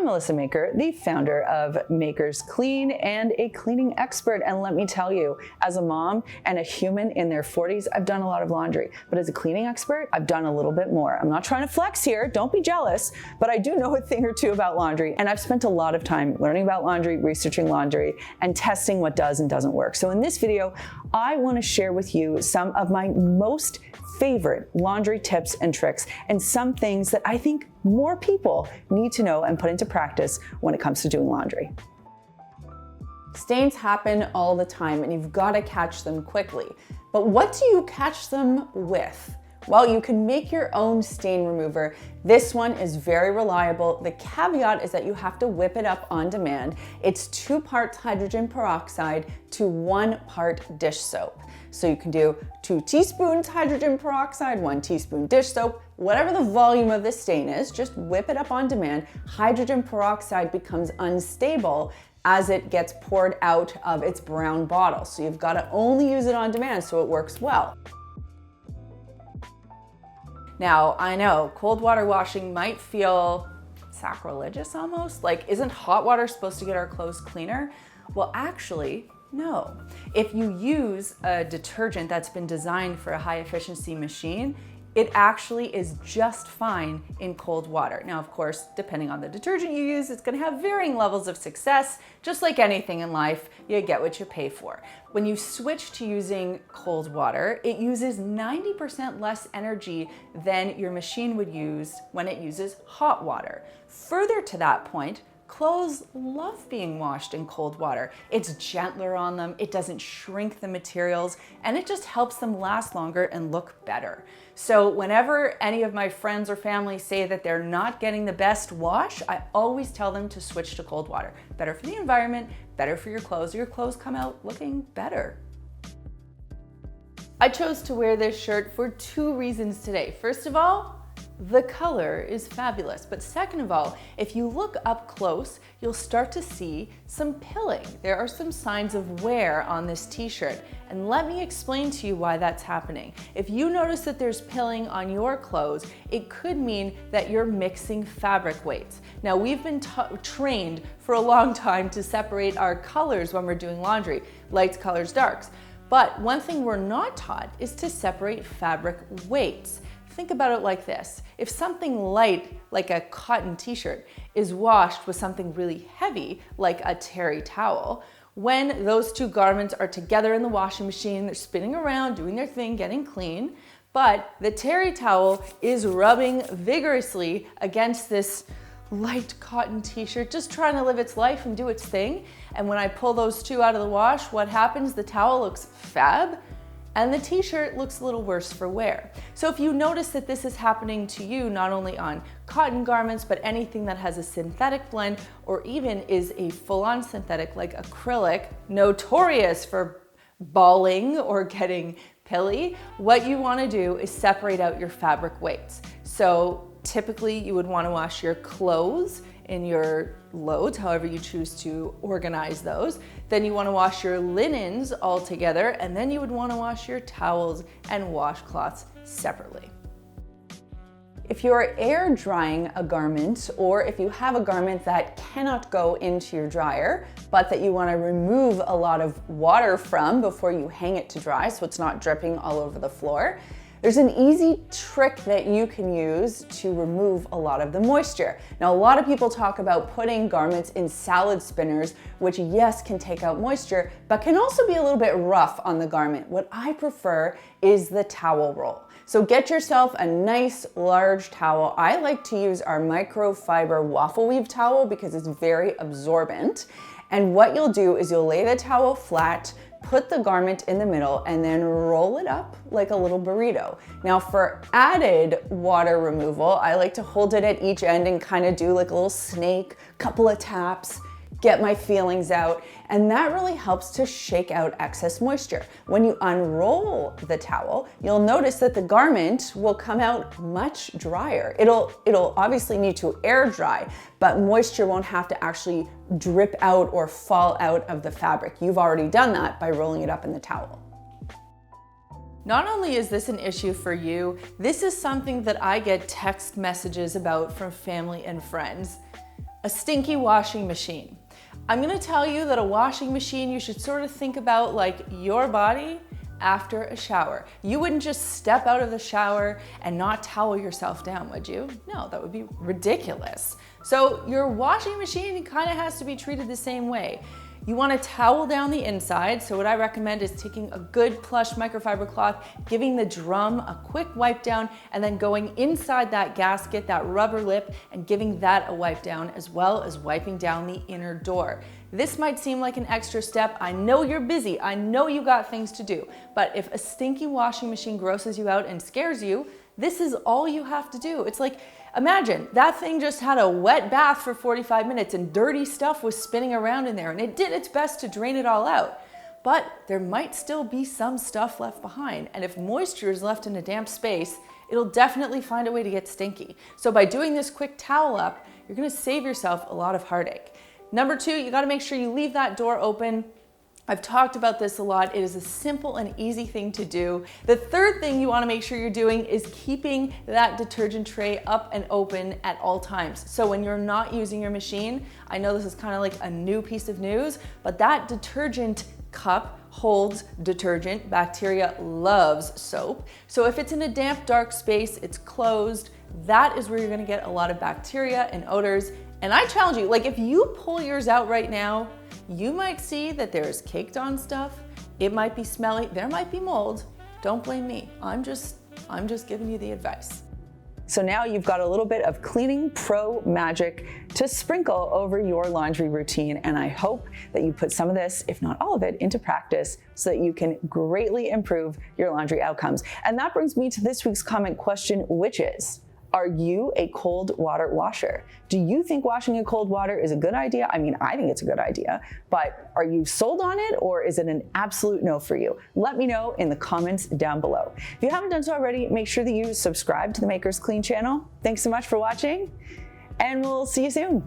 Melissa Maker, the founder of Makers Clean and a cleaning expert. And let me tell you, as a mom and a human in their 40s, I've done a lot of laundry. But as a cleaning expert, I've done a little bit more. I'm not trying to flex here, don't be jealous, but I do know a thing or two about laundry. And I've spent a lot of time learning about laundry, researching laundry, and testing what does and doesn't work. So in this video, I want to share with you some of my most favorite laundry tips and tricks, and some things that I think more people need to know and put into practice when it comes to doing laundry. Stains happen all the time and you've got to catch them quickly. But what do you catch them with? Well, you can make your own stain remover. This one is very reliable. The caveat is that you have to whip it up on demand. It's 2 parts hydrogen peroxide to 1 part dish soap. So you can do 2 teaspoons hydrogen peroxide, 1 teaspoon dish soap, whatever the volume of the stain is, just whip it up on demand. Hydrogen peroxide becomes unstable as it gets poured out of its brown bottle. So you've got to only use it on demand so it works well. Now, I know cold water washing might feel sacrilegious almost, like isn't hot water supposed to get our clothes cleaner? Well, actually, no. If you use a detergent that's been designed for a high efficiency machine, it actually is just fine in cold water. Now, of course, depending on the detergent you use, it's gonna have varying levels of success. Just like anything in life, you get what you pay for. When you switch to using cold water, it uses 90% less energy than your machine would use when it uses hot water. Further to that point, clothes love being washed in cold water. It's gentler on them, it doesn't shrink the materials, and it just helps them last longer and look better. So whenever any of my friends or family say that they're not getting the best wash, I always tell them to switch to cold water. Better for the environment, better for your clothes come out looking better. I chose to wear this shirt for 2 reasons today. First of all, the color is fabulous, but second of all, if you look up close, you'll start to see some pilling. There are some signs of wear on this t-shirt, and let me explain to you why that's happening. If you notice that there's pilling on your clothes, it could mean that you're mixing fabric weights. Now, we've been trained for a long time to separate our colors when we're doing laundry, lights, colors, darks. But one thing we're not taught is to separate fabric weights. Think about it like this. If something light, like a cotton t-shirt, is washed with something really heavy, like a terry towel, when those 2 garments are together in the washing machine, they're spinning around, doing their thing, getting clean, but the terry towel is rubbing vigorously against this light cotton t-shirt, just trying to live its life and do its thing. And when I pull those 2 out of the wash, what happens? The towel looks fab, and the t-shirt looks a little worse for wear. So if you notice that this is happening to you, not only on cotton garments, but anything that has a synthetic blend, or even is a full-on synthetic like acrylic, notorious for balling or getting pilly, what you wanna do is separate out your fabric weights. So typically you would wanna wash your clothes in your loads, however you choose to organize those. Then you wanna wash your linens all together, and then you would wanna wash your towels and washcloths separately. If you're air drying a garment, or if you have a garment that cannot go into your dryer, but that you wanna remove a lot of water from before you hang it to dry so it's not dripping all over the floor, there's an easy trick that you can use to remove a lot of the moisture. Now, a lot of people talk about putting garments in salad spinners, which yes, can take out moisture, but can also be a little bit rough on the garment. What I prefer is the towel roll. So get yourself a nice large towel. I like to use our microfiber waffle weave towel because it's very absorbent. And what you'll do is you'll lay the towel flat, put the garment in the middle, and then roll it up like a little burrito. Now, for added water removal, I like to hold it at each end and kind of do like a little snake, couple of taps, get my feelings out, and that really helps to shake out excess moisture. When you unroll the towel, you'll notice that the garment will come out much drier. It'll obviously need to air dry, but moisture won't have to actually drip out or fall out of the fabric. You've already done that by rolling it up in the towel. Not only is this an issue for you, this is something that I get text messages about from family and friends. A stinky washing machine. I'm gonna tell you that a washing machine, you should sort of think about like your body after a shower. You wouldn't just step out of the shower and not towel yourself down, would you? No, that would be ridiculous. So your washing machine kind of has to be treated the same way. You want to towel down the inside, so what I recommend is taking a good plush microfiber cloth, giving the drum a quick wipe down, and then going inside that gasket, that rubber lip, and giving that a wipe down, as well as wiping down the inner door. This might seem like an extra step. I know you're busy, I know you got things to do, but if a stinky washing machine grosses you out and scares you, this is all you have to do. It's like, imagine that thing just had a wet bath for 45 minutes and dirty stuff was spinning around in there, and it did its best to drain it all out. But there might still be some stuff left behind, and if moisture is left in a damp space, it'll definitely find a way to get stinky. So by doing this quick towel up, you're gonna save yourself a lot of heartache. Number two, you gotta make sure you leave that door open. I've talked about this a lot. It is a simple and easy thing to do. The third thing you want to make sure you're doing is keeping that detergent tray up and open at all times. So when you're not using your machine, I know this is kind of like a new piece of news, but that detergent cup holds detergent. Bacteria loves soap. So if it's in a damp, dark space, it's closed, that is where you're going to get a lot of bacteria and odors. And I challenge you, like if you pull yours out right now, you might see that there's caked on stuff. It might be smelly. There might be mold. Don't blame me. I'm just giving you the advice. So now you've got a little bit of cleaning pro magic to sprinkle over your laundry routine. And I hope that you put some of this, if not all of it, into practice so that you can greatly improve your laundry outcomes. And that brings me to this week's comment question, which is, are you a cold water washer? Do you think washing in cold water is a good idea? I mean, I think it's a good idea, but are you sold on it, or is it an absolute no for you? Let me know in the comments down below. If you haven't done so already, make sure that you subscribe to the Makers Clean channel. Thanks so much for watching, and we'll see you soon.